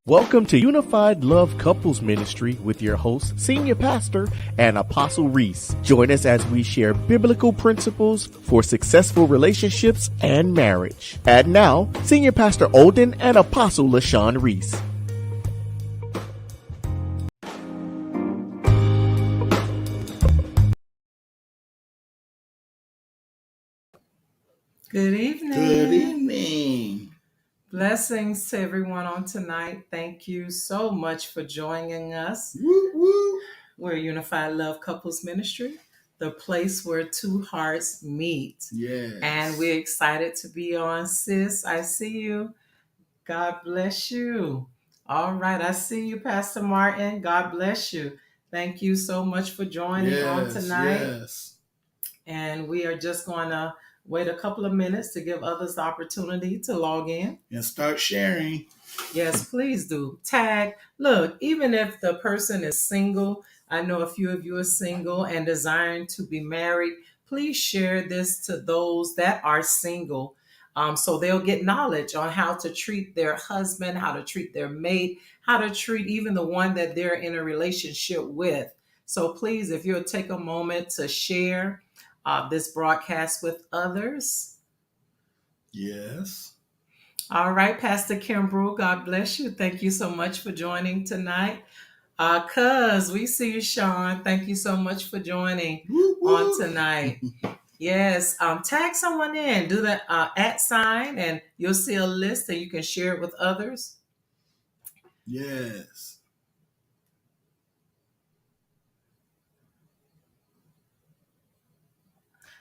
Welcome to Unified Love Couples Ministry with your host, Senior Pastor and Apostle Reese. Join us as we share biblical principles for successful relationships and marriage. And now, Senior Pastor Olden and Apostle LaShawn Reese. Good evening. Good evening. Blessings to everyone on tonight. Thank you so much for joining us. Woo, woo. We're Unified Love Couples Ministry, the place where two hearts meet. Yes. And we're excited to be on, sis. I see you. God bless you. All right. I see you, Pastor Martin. God bless you. Thank you so much for joining on tonight. Yes. And we are just going to wait a couple of minutes to give others the opportunity to log in. And start sharing. Yes, please do. Tag. Look, even if the person is single, I know a few of you are single and desiring to be married, please share this to those that are single. So they'll get knowledge on how to treat their husband, how to treat their mate, how to treat even the one that they're in a relationship with. So please, if you'll take a moment to share this broadcast with others. Yes. All right, Pastor Kimbrell, God bless you. Thank you so much for joining tonight. Cuz, we see you, Sean. Thank you so much for joining Woo, woo. on tonight. Yes, tag someone in. Do the @ and you'll see a list and you can share it with others. Yes.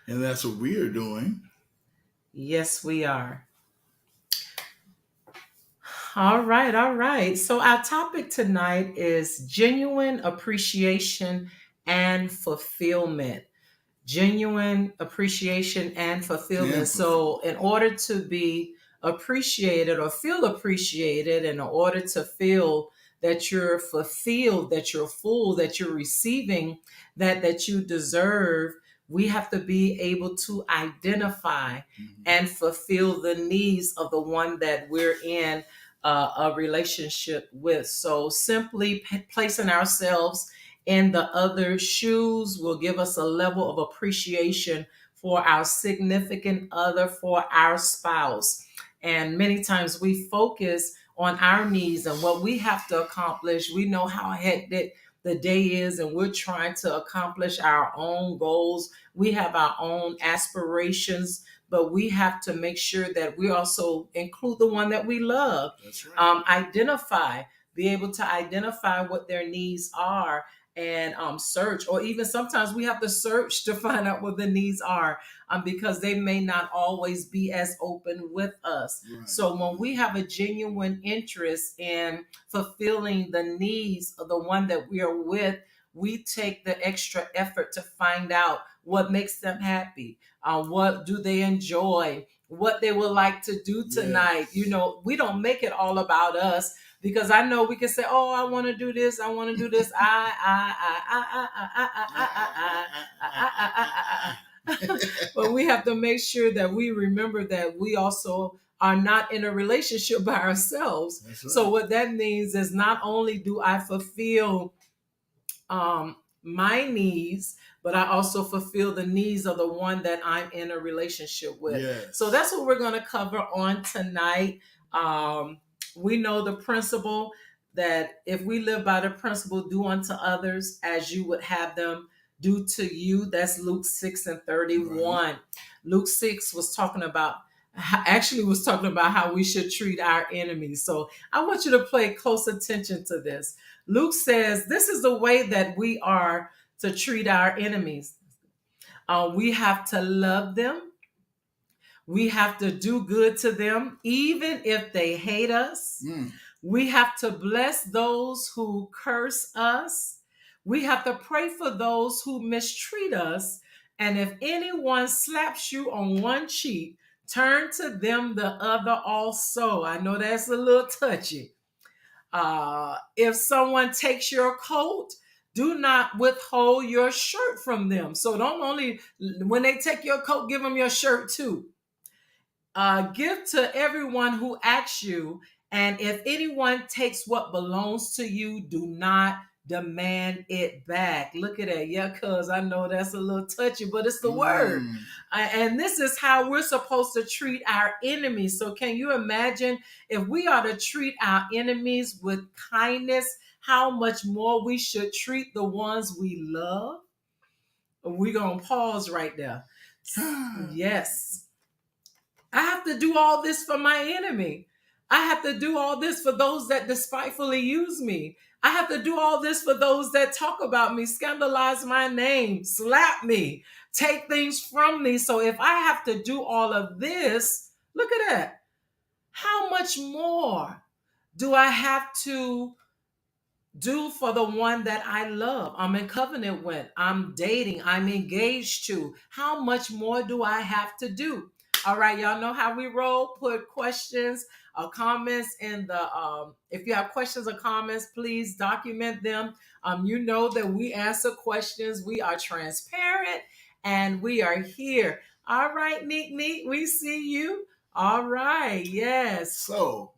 And that's what we are doing. Yes, we are. All right. So our topic tonight is genuine appreciation and fulfillment. Genuine appreciation and fulfillment. So in order to be appreciated or feel appreciated, and in order to feel that you're fulfilled, that you're full, that you're receiving that you deserve, we have to be able to identify and fulfill the needs of the one that we're in a relationship with. So simply placing ourselves in the other shoes will give us a level of appreciation for our significant other, for our spouse. And many times we focus on our needs and what we have to accomplish. We know how hectic the day is, and we're trying to accomplish our own goals. We have our own aspirations, but we have to make sure that we also include the one that we love. That's right. Be able to identify what their needs are, and search, or even sometimes we have to search to find out what the needs are, because they may not always be as open with us. Right. So when we have a genuine interest in fulfilling the needs of the one that we are with, we take the extra effort to find out what makes them happy, what do they enjoy, what they would like to do tonight. Yes. We don't make it all about us, because I know we can say, "Oh, I want to do this. I want to do this." But we have to make sure that we remember that we also are not in a relationship by ourselves. That's right. So what that means is, not only do I fulfill my needs, but I also fulfill the needs of the one that I'm in a relationship with. Yes. So that's what we're going to cover on tonight. We know the principle that if we live by the principle, do unto others as you would have them do to you. That's Luke 6:31. Right. Luke 6 was talking about how we should treat our enemies. So I want you to pay close attention to this. Luke says this is the way that we are to treat our enemies. We have to love them. We have to do good to them, even if they hate us. We have to bless those who curse us. We have to pray for those who mistreat us. And if anyone slaps you on one cheek, turn to them the other also. I know that's a little touchy. If someone takes your coat, do not withhold your shirt from them. So don't only, when they take your coat, give them your shirt too. Give to everyone who asks you, And if anyone takes what belongs to you, do not demand it back. Look at that. Yeah, cuz I know that's a little touchy, but it's the word. And this is how we're supposed to treat our enemies. So can you imagine if we are to treat our enemies with kindness, how much more we should treat the ones we love? We're going to pause right there. Yes. I have to do all this for my enemy. I have to do all this for those that despitefully use me. I have to do all this for those that talk about me, scandalize my name, slap me, take things from me. So if I have to do all of this, look at that. How much more do I have to do for the one that I love, I'm in covenant with, I'm dating, I'm engaged to? How much more do I have to do? All right, y'all know how we roll. Put questions or comments in the if you have questions or comments, please document them. You know that we answer questions, we are transparent, and we are here. All right, Neat, we see you. All right, yes. So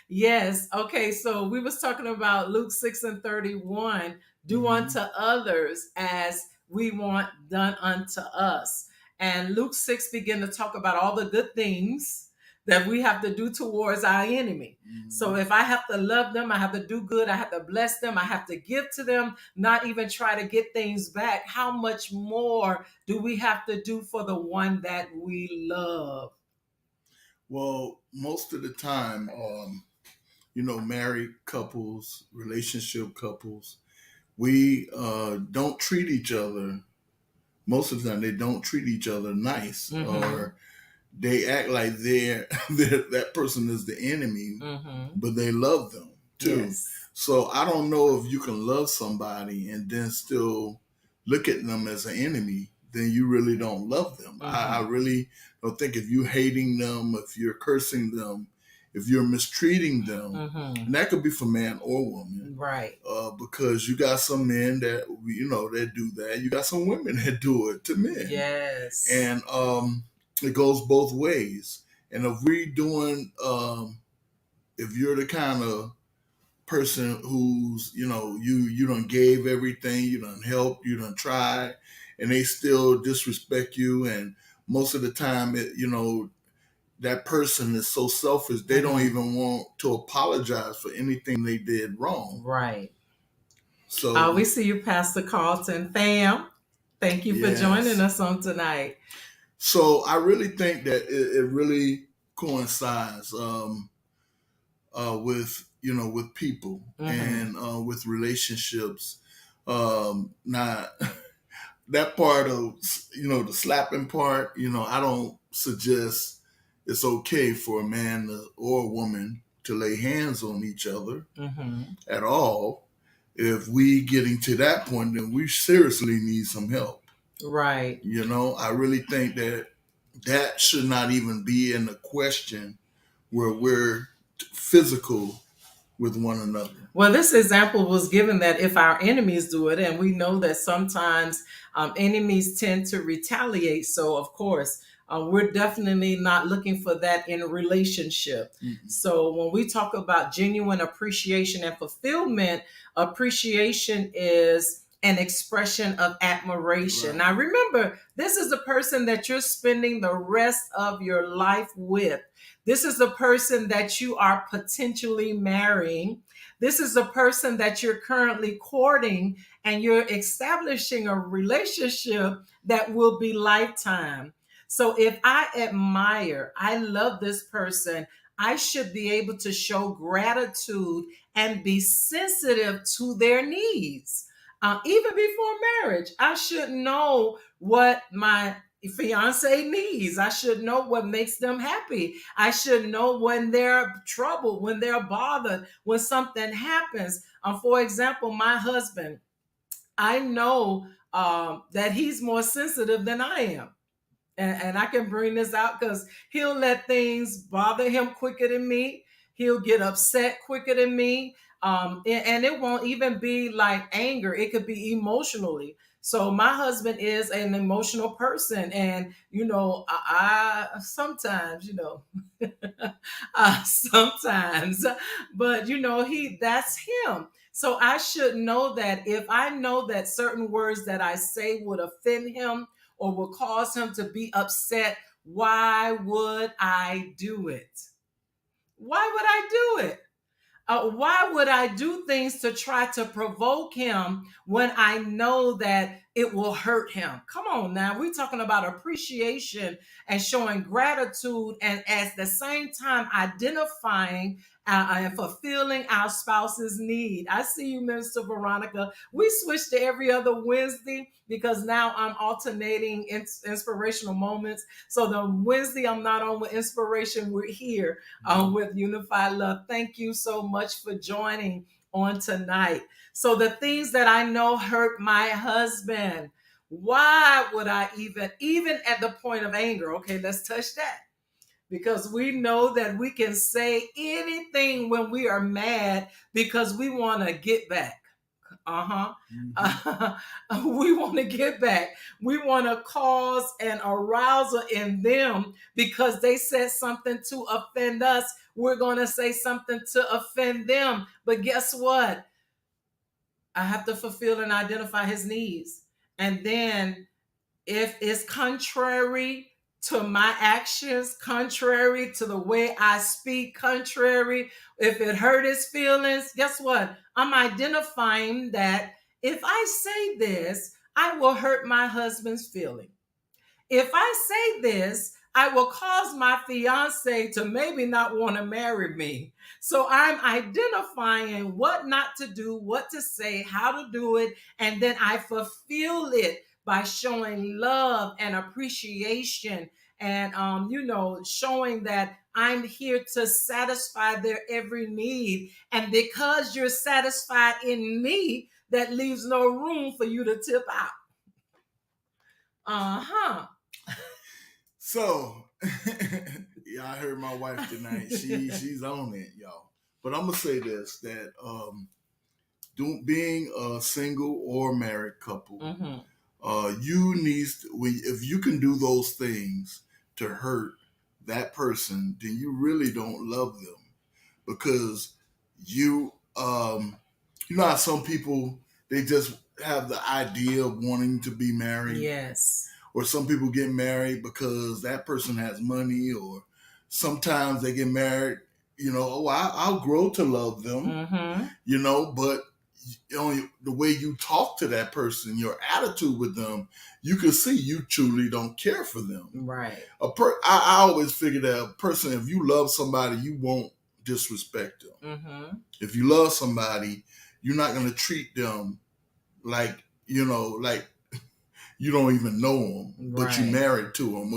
Yes. Okay. So we was talking about Luke 6:31. Do unto others as we want done unto us. And Luke 6 began to talk about all the good things that we have to do towards our enemy. So if I have to love them, I have to do good, I have to bless them, I have to give to them, not even try to get things back. How much more do we have to do for the one that we love? Well, most of the time, married couples, relationship couples, we don't treat each other. Most of the time, they don't treat each other nice, or they act like that person is the enemy, but they love them too. Yes. So I don't know if you can love somebody and then still look at them as an enemy. Then you really don't love them. I really don't think if you're hating them, if you're cursing them, if you're mistreating them, and that could be for man or woman, right? Because you got some men that that do that. You got some women that do it to men. Yes, and it goes both ways. And if we doing, if you're the kind of person who's you done gave everything, you done helped, you done tried, and they still disrespect you, and most of the time that person is so selfish they don't even want to apologize for anything they did wrong. Right. So we see you, Pastor Carlton. Fam, thank you for joining us on tonight. So I really think that it really coincides with with people and with relationships. Not that part of the slapping part. I don't suggest it's okay for a man or a woman to lay hands on each other at all. If we getting to that point, then we seriously need some help. Right. I really think that should not even be in the question where we're physical with one another. Well, this example was given that if our enemies do it, and we know that sometimes enemies tend to retaliate. So, of course, we're definitely not looking for that in a relationship. So when we talk about genuine appreciation and fulfillment, appreciation is an expression of admiration. Right. Now, remember, this is the person that you're spending the rest of your life with. This is the person that you are potentially marrying. This is the person that you're currently courting, and you're establishing a relationship that will be lifetime. So if I love this person, I should be able to show gratitude and be sensitive to their needs. Even before marriage, I should know what my fiance needs. I should know what makes them happy. I should know when they're troubled, when they're bothered, when something happens. For example, my husband, I know that he's more sensitive than I am. And I can bring this out because he'll let things bother him quicker than me. He'll get upset quicker than me. And it won't even be like anger. It could be emotionally. So my husband is an emotional person, and I sometimes, sometimes, but that's him. So I should know that if I know that certain words that I say would offend him or will cause him to be upset, why would I do it? Why would I do it? Why would I do things to try to provoke him when I know that it will hurt him? Come on now. We're talking about appreciation and showing gratitude, and at the same time identifying and fulfilling our spouse's need. I see you, Minister Veronica. We switched to every other Wednesday because now I'm alternating inspirational moments. So the Wednesday I'm not on with inspiration, we're here with Unified Love. Thank you so much for joining on tonight. So the things that I know hurt my husband, why would I even at the point of anger? Okay, let's touch that. Because we know that we can say anything when we are mad because we want to get back. We want to get back. We want to cause an arousal in them because they said something to offend us. We're going to say something to offend them. But guess what? I have to fulfill and identify his needs. And then if it's contrary to my actions, contrary to the way I speak, contrary, if it hurt his feelings, guess what? I'm identifying that if I say this, I will hurt my husband's feeling. If I say this, I will cause my fiance to maybe not want to marry me. So I'm identifying what not to do, what to say, how to do it, and then I fulfill it by showing love and appreciation and showing that I'm here to satisfy their every need. And because you're satisfied in me, that leaves no room for you to tip out. So, yeah, I heard my wife tonight. She's on it, y'all. But I'm gonna say this: that being a single or married couple, if you can do those things to hurt that person, then you really don't love them because you know how some people they just have the idea of wanting to be married. Yes. Or some people get married because that person has money, or sometimes they get married, I'll grow to love them, but the way you talk to that person, your attitude with them, you can see you truly don't care for them. Right. I always figure that a person, if you love somebody, you won't disrespect them. If you love somebody, you're not going to treat them like you don't even know them, but you married to them,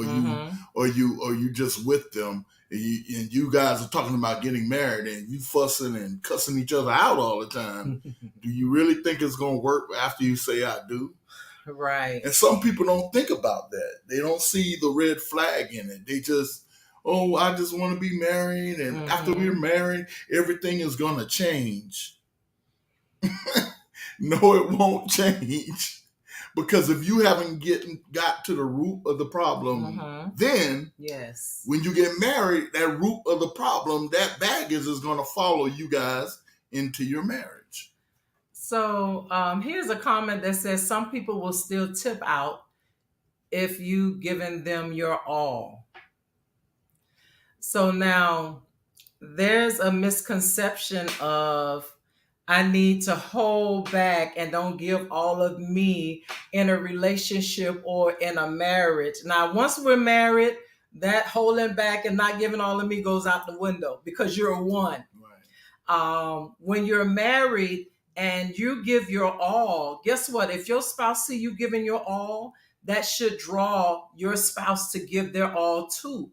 or you just with them, and you guys are talking about getting married, and you fussing and cussing each other out all the time. Do you really think it's gonna work after you say I do? Right. And some people don't think about that. They don't see the red flag in it. They just, I just want to be married, and after we're married, everything is gonna change. No, it won't change. Because if you haven't got to the root of the problem, then yes, when you get married, that root of the problem, that baggage is going to follow you guys into your marriage. So here's a comment that says some people will still tip out if you given them your all. So now there's a misconception of I need to hold back and don't give all of me in a relationship or in a marriage. Now, once we're married, that holding back and not giving all of me goes out the window because you're one. Right. When you're married and you give your all, guess what? If your spouse see you giving your all, that should draw your spouse to give their all too.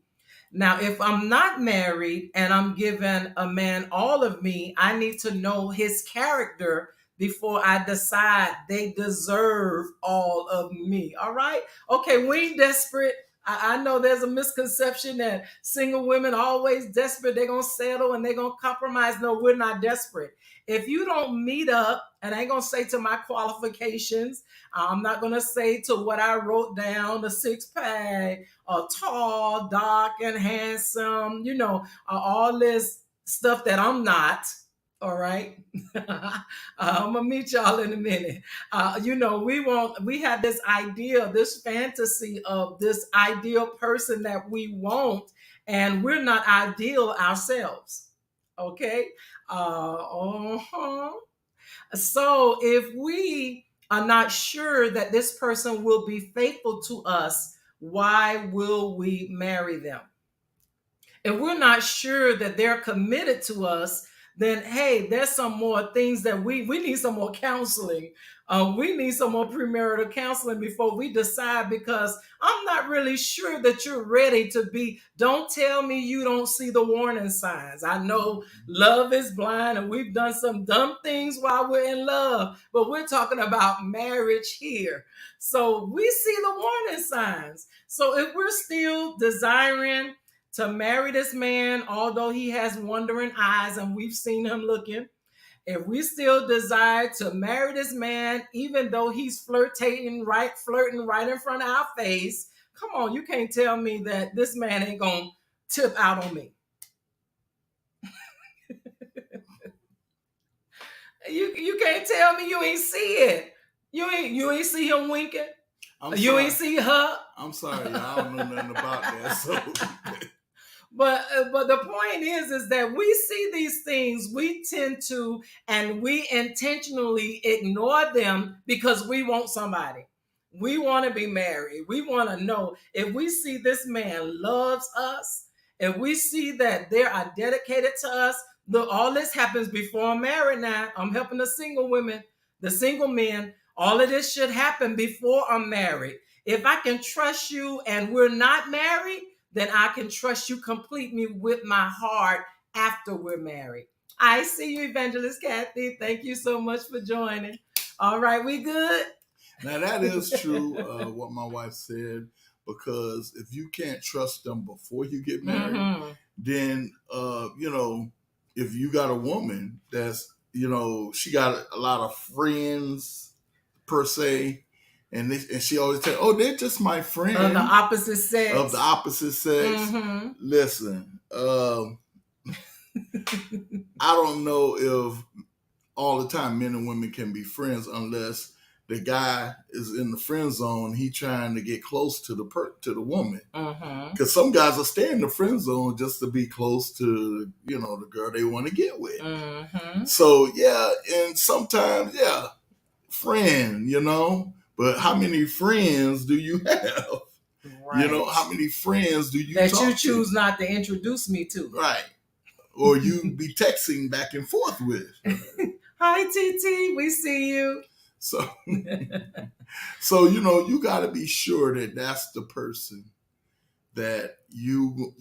Now, if I'm not married and I'm giving a man all of me, I need to know his character before I decide they deserve all of me. All right? Okay, we ain't desperate. I know there's a misconception that single women are always desperate. They're going to settle and they're going to compromise. No, we're not desperate. If you don't meet up, and I ain't going to say to my qualifications, I'm not going to say to what I wrote down, the six pack, tall, dark, and handsome, all this stuff that I'm not. All right. I'm gonna meet y'all in a minute. We have this idea, this fantasy of this ideal person that we want, and we're not ideal ourselves. Okay. Uh-huh. So if we are not sure that this person will be faithful to us, why will we marry them? If we're not sure that they're committed to us, then hey, there's some more things that we need some more counseling. We need some more premarital counseling before we decide, because I'm not really sure that you're ready to be. Don't tell me you don't see the warning signs. I know love is blind and we've done some dumb things while we're in love, but we're talking about marriage here. So we see the warning signs. So if we're still desiring to marry this man, although he has wandering eyes and we've seen him looking, if we still desire to marry this man, even though he's flirting right in front of our face, come on, you can't tell me that this man ain't gonna tip out on me. You can't tell me you ain't see it. You ain't see him winking. You ain't see her. I'm sorry, I don't know nothing about that. So. But the point is that we see these things, we tend to, and we intentionally ignore them because we want somebody. We want to be married. We want to know if we see this man loves us, if we see that they are dedicated to us. Look, all this happens before I'm married now. I'm helping the single women, the single men. All of this should happen before I'm married. If I can trust you and we're not married, then I can trust you completely with my heart after we're married. I see you, Evangelist Kathy. Thank you so much for joining. All right, we good? Now, that is true, what my wife said, because if you can't trust them before you get married, then, if you got a woman that's, she got a lot of friends, per se, and she always tell, oh, they're just my friend. Of the opposite sex. Listen, I don't know if all the time men and women can be friends unless the guy is in the friend zone. He trying to get close to the woman. Because some guys will stay in the friend zone just to be close to, the girl they want to get with. So, yeah, and sometimes, yeah, friend, but how many friends do you have? Right. How many friends do you that you choose not to introduce me to? Right. Or you be texting back and forth with. Hi, TT, we see you. So, you got to be sure that that's the person that you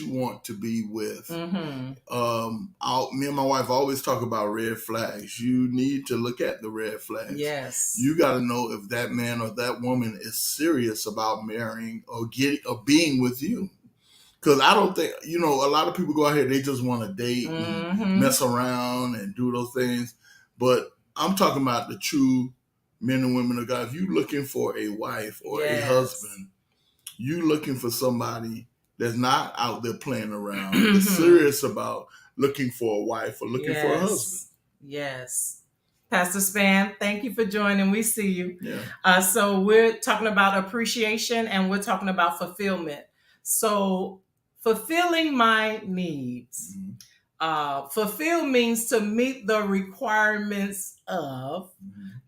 want to be with. Me and my wife always talk about red flags. You need to look at the red flags. Yes. You got to know if that man or that woman is serious about marrying or being with you. Because I don't think, a lot of people go out here, they just want to date and mess around and do those things. But I'm talking about the true men and women of God. If you're looking for a wife or a husband, you looking for somebody that's not out there playing around, that's serious about looking for a wife or looking for a husband. Yes. Pastor Span, thank you for joining. We see you. Yeah. So we're talking about appreciation and we're talking about fulfillment. So fulfilling my needs. Fulfill means to meet the requirements of,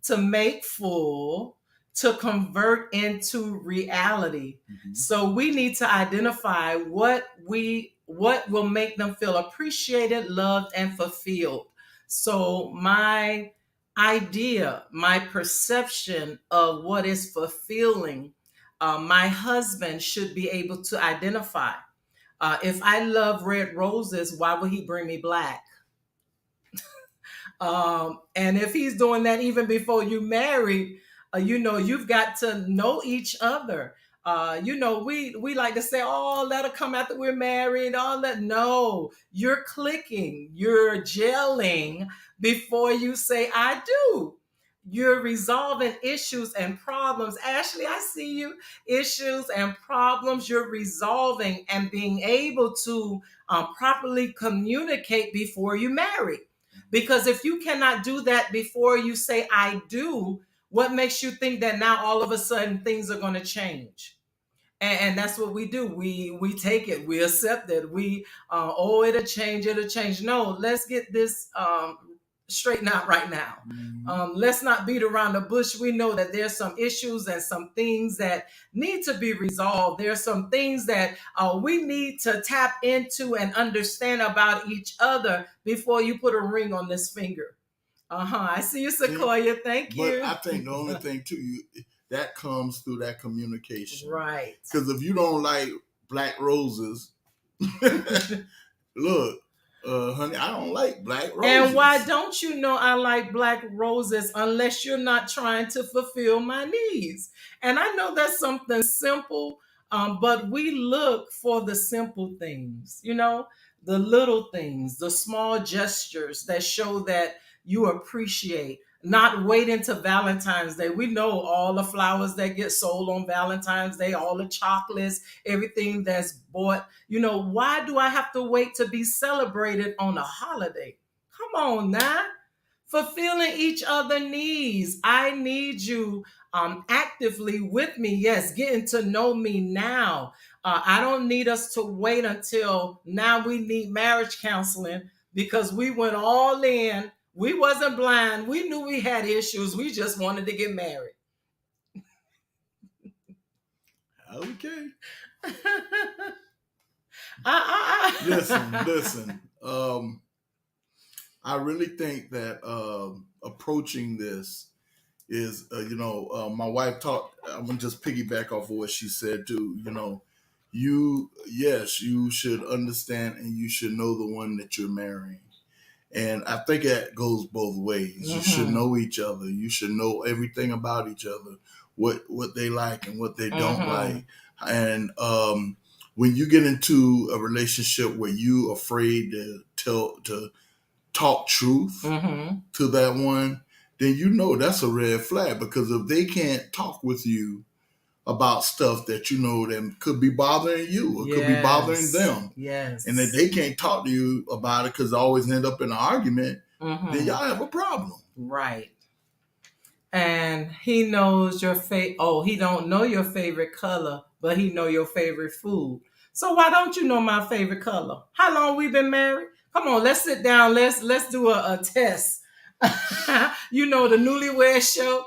to make full, to convert into reality. So we need to identify what will make them feel appreciated, loved, and fulfilled. So my idea, my perception of what is fulfilling, my husband should be able to identify. If I love red roses, why would he bring me black? And if he's doing that even before you married, you've got to know each other. We like to say, oh, let her come after we're married, all that. No, you're clicking, you're gelling before you say I do. You're resolving issues and problems. Ashley, I see you. Issues and problems you're resolving and being able to properly communicate before you marry. Because if you cannot do that before you say I do, what makes you think that now all of a sudden things are going to change? And that's what we do. We take it, we accept it. It'll change. No, let's get this straightened out right now. Let's not beat around the bush. We know that there's some issues and some things that need to be resolved. There's some things that we need to tap into and understand about each other before you put a ring on this finger. I see you, Sequoia. Thank you. But I think the only thing too, that comes through that communication, right? Because if you don't like black roses, look, honey, I don't like black roses. And why don't you know I like black roses unless you're not trying to fulfill my needs? And I know that's something simple, but we look for the simple things, the little things, the small gestures that show that you appreciate. Not waiting to Valentine's Day. We know all the flowers that get sold on Valentine's Day, all the chocolates, everything that's bought. Why do I have to wait to be celebrated on a holiday? Come on now. Fulfilling each other's needs. I need you actively with me. Yes, getting to know me now. I don't need us to wait until now we need marriage counseling because we went all in. We wasn't blind. We knew we had issues. We just wanted to get married. Okay. Listen. I really think that approaching this is, my wife talked. I'm gonna just piggyback off of what she said too. You should understand and you should know the one that you're marrying. And I think that goes both ways. You should know each other. You should know everything about each other, what they like and what they don't like. And when you get into a relationship where you afraid to talk truth to that one, then that's a red flag. Because if they can't talk with you about stuff that that could be bothering you or could be bothering them. Yes. And that they can't talk to you about it because they always end up in an argument, then y'all have a problem. Right. And he knows your he don't know your favorite color, but he know your favorite food. So why don't you know my favorite color? How long we been married? Come on, let's sit down. Let's do a test. The newlywed show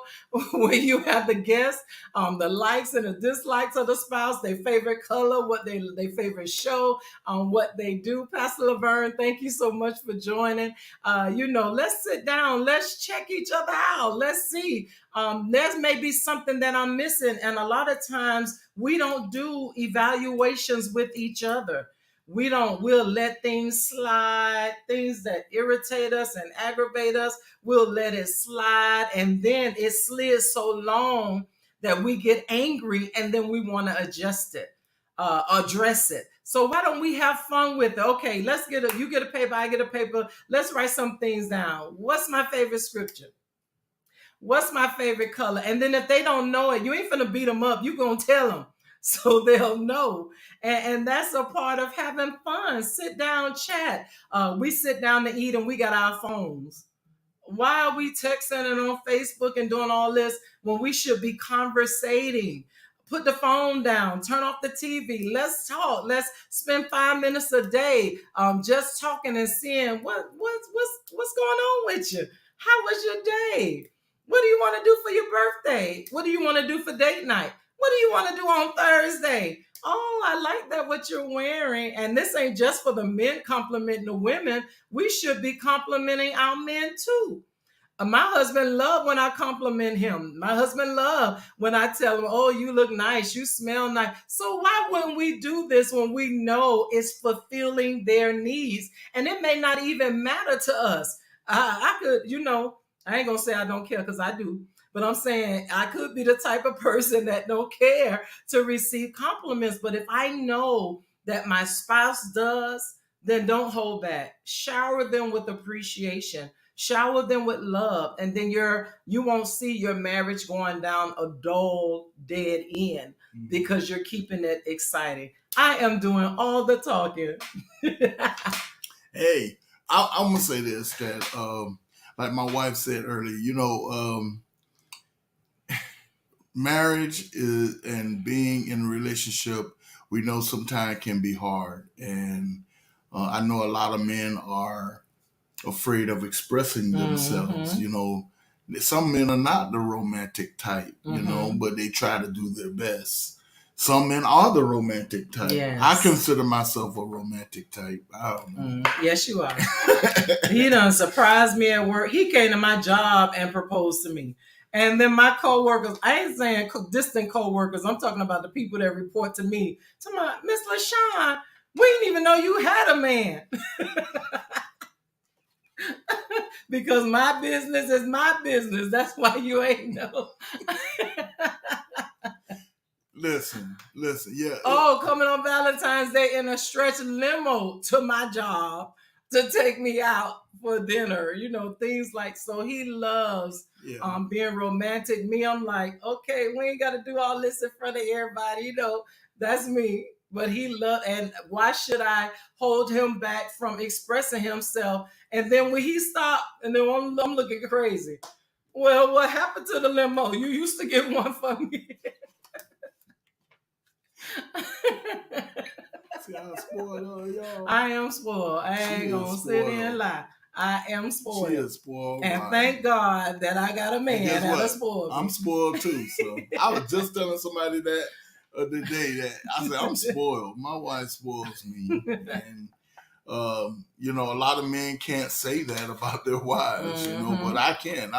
where you have the guests, the likes and the dislikes of the spouse, their favorite color, what their favorite show, what they do. Pastor Laverne, thank you so much for joining. Let's sit down. Let's check each other out. Let's see. There's maybe something that I'm missing. And a lot of times we don't do evaluations with each other. We'll let things slide, things that irritate us and aggravate us. We'll let it slide. And then it slid so long that we get angry and then we want to address it. So why don't we have fun with it? Okay, you get a paper, I get a paper. Let's write some things down. What's my favorite scripture? What's my favorite color? And then if they don't know it, you ain't finna beat them up. You gonna tell them. So they'll know. And that's a part of having fun. Sit down, chat. We sit down to eat and we got our phones. Why are we texting and on Facebook and doing all this when we should be conversating? Put the phone down, turn off the TV. Let's talk. Let's spend 5 minutes a day just talking and seeing what's going on with you. How was your day? What do you want to do for your birthday? What do you want to do for date night? What do you want to do on Thursday? Oh, I like that what you're wearing. And this ain't just for the men complimenting the women. We should be complimenting our men too. My husband loves when I compliment him. My husband loves when I tell him, oh, you look nice. You smell nice. So why wouldn't we do this when we know it's fulfilling their needs? And it may not even matter to us. I could, I ain't going to say I don't care because I do. But I'm saying I could be the type of person that don't care to receive compliments. But if I know that my spouse does, then don't hold back. Shower them with appreciation. Shower them with love, and then you won't see your marriage going down a dull, dead end because you're keeping it exciting. I am doing all the talking. Hey, I'm gonna say this, that like my wife said earlier, marriage is and being in a relationship, we know sometimes can be hard, and I know a lot of men are afraid of expressing themselves. Some men are not the romantic type, but they try to do their best. Some men are the romantic type. Yes. I consider myself a romantic type. I don't know. Yes, you are. He done surprised me at work. He came to my job and proposed to me. And then my coworkers, I ain't saying distant coworkers, I'm talking about the people that report to me. To my Miss LaShawn, we didn't even know you had a man. Because my business is my business. That's why you ain't know. Listen, yeah. Oh, coming on Valentine's Day in a stretch limo to my job to take me out for dinner, things like, so he loves being romantic. Me, I'm like, okay, we ain't got to do all this in front of everybody, that's me. But he loved, and why should I hold him back from expressing himself? And then when he stopped, and then I'm looking crazy. Well, what happened to the limo? You used to get one for me. See, I'm spoiled, y'all. I am spoiled. I ain't gonna sit here and lie. I am spoiled. She is spoiled. And thank God that I got a man that's spoiled. I'm spoiled too. So I was just telling somebody that the day that I said I'm spoiled. My wife spoils me, and a lot of men can't say that about their wives, but I can.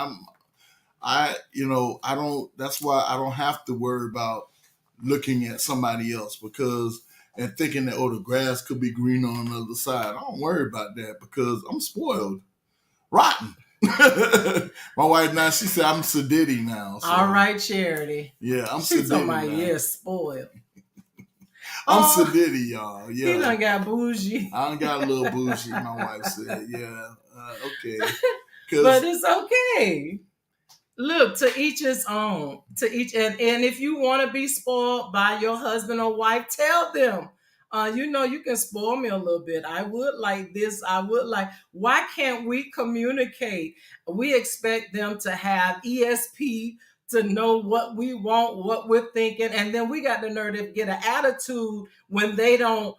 I don't. That's why I don't have to worry about looking at somebody else and thinking that, the grass could be greener on the other side. I don't worry about that because I'm spoiled. Rotten. My wife now, she said I'm sedity now. So. All right, Charity. Yeah, I'm She's sedity talking now. about, spoiled. I'm sedity, y'all. Yeah. He done got bougie. I done got a little bougie, my wife said. Yeah, okay. But it's okay. Look, to each his own. And if you want to be spoiled by your husband or wife, tell them. You can spoil me a little bit. I would like this. Why can't we communicate? We expect them to have ESP to know what we want, what we're thinking. And then we got the nerve to get an attitude when they don't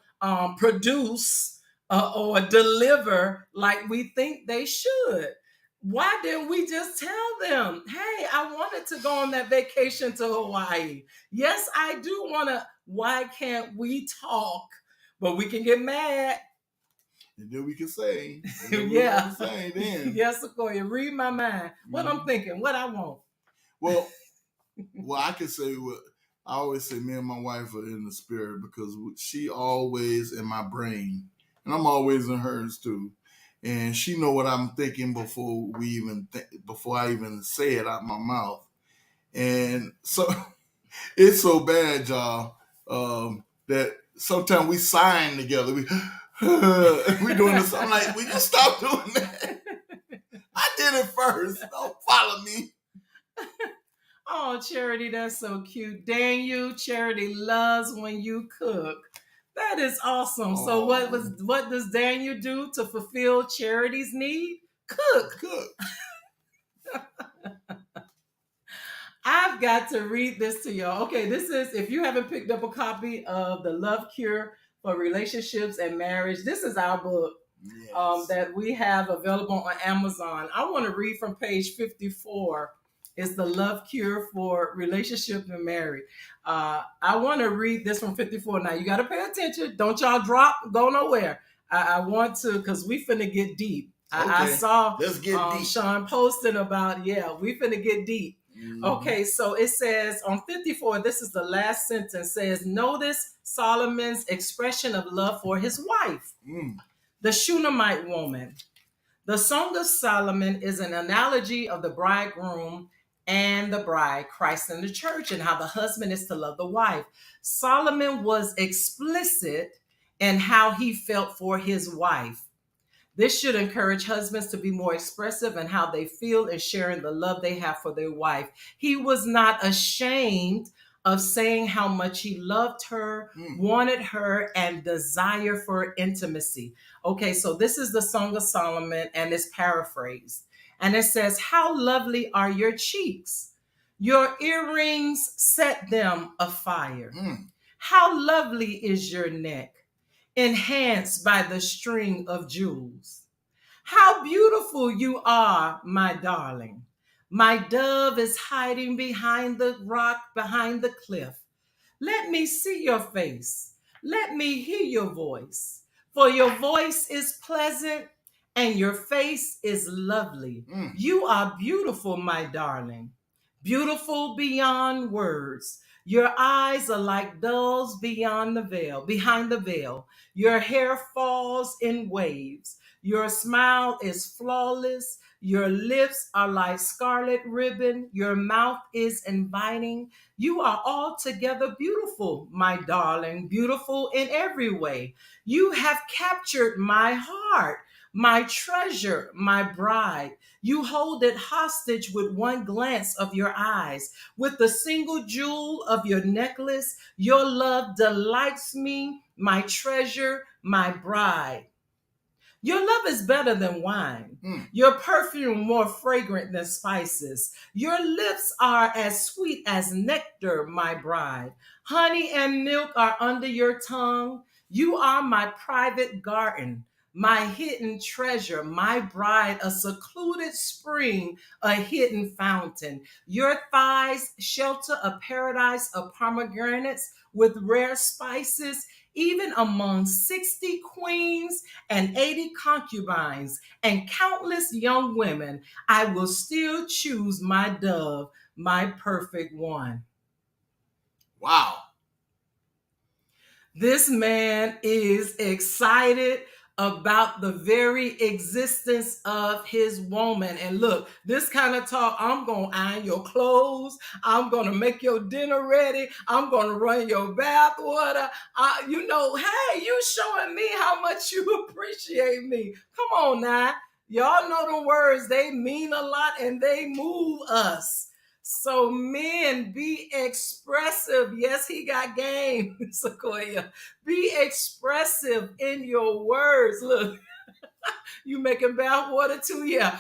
produce or deliver like we think they should. Why didn't we just tell them, hey, I wanted to go on that vacation to Hawaii. Yes, I do want to. Why can't we talk? But we can get mad. And then we can say. Yeah. Then. Yes, Sequoia, read my mind. What I'm thinking, what I want. Well, I can say I always say me and my wife are in the spirit because she always in my brain. And I'm always in hers too. And she know what I'm thinking before I even say it out my mouth. And so it's so bad, y'all, that sometimes we sign together. We doing this. I'm like, will you stop doing that? I did it first. Don't follow me. Oh, Charity, that's so cute. Daniel, Charity loves when you cook. That is awesome. Oh. So what does Daniel do to fulfill Charity's need? Cook. I've got to read this to y'all. Okay, this is, if you haven't picked up a copy of The Love Cure for Relationships and Marriage, this is our book. Yes. That we have available on Amazon. I want to read from page 54. It's The Love Cure for Relationships and Marriage. I want to read this from 54. Now, you got to pay attention. Don't y'all go nowhere. I want to, because we finna get deep. Okay. I saw Let's get deep. Sean posting about, we finna get deep. Mm-hmm. Okay, so it says on 54, this is the last sentence, says, notice Solomon's expression of love for his wife, the Shunamite woman. The Song of Solomon is an analogy of the bridegroom and the bride, Christ and the church, and how the husband is to love the wife. Solomon was explicit in how he felt for his wife. This should encourage husbands to be more expressive in how they feel and sharing the love they have for their wife. He was not ashamed of saying how much he loved her, wanted her, and desire for intimacy. Okay, so this is the Song of Solomon, and it's paraphrased. And it says, "How lovely are your cheeks! Your earrings set them afire. How lovely is your neck, enhanced by the string of jewels. How beautiful you are, my darling. My dove is hiding behind the rock, behind the cliff. Let me see your face. Let me hear your voice. For your voice is pleasant and your face is lovely. You are beautiful, my darling. Beautiful beyond words. Your eyes are like doves beyond the veil, behind the veil. Your hair falls in waves. Your smile is flawless. Your lips are like scarlet ribbon. Your mouth is inviting. You are altogether beautiful, my darling, beautiful in every way. You have captured my heart, my treasure, my bride. You hold it hostage with one glance of your eyes. With the single jewel of your necklace, your love delights me, my treasure, my bride. Your love is better than wine. Your perfume more fragrant than spices. Your lips are as sweet as nectar, my bride. Honey and milk are under your tongue. You are my private garden, my hidden treasure, my bride, a secluded spring, a hidden fountain. Your thighs shelter a paradise of pomegranates with rare spices. Even among 60 queens and 80 concubines and countless young women, I will still choose my dove, my perfect one. Wow. This man is excited about the very existence of his woman. And look, this kind of talk, I'm going to iron your clothes. I'm going to make your dinner ready. I'm going to run your bath water. Hey, you showing me how much you appreciate me. Come on now. Y'all know the words, they mean a lot and they move us. So men, be expressive. Yes, he got game, Sequoia. Be expressive in your words. Look, you making bath water too? Yeah.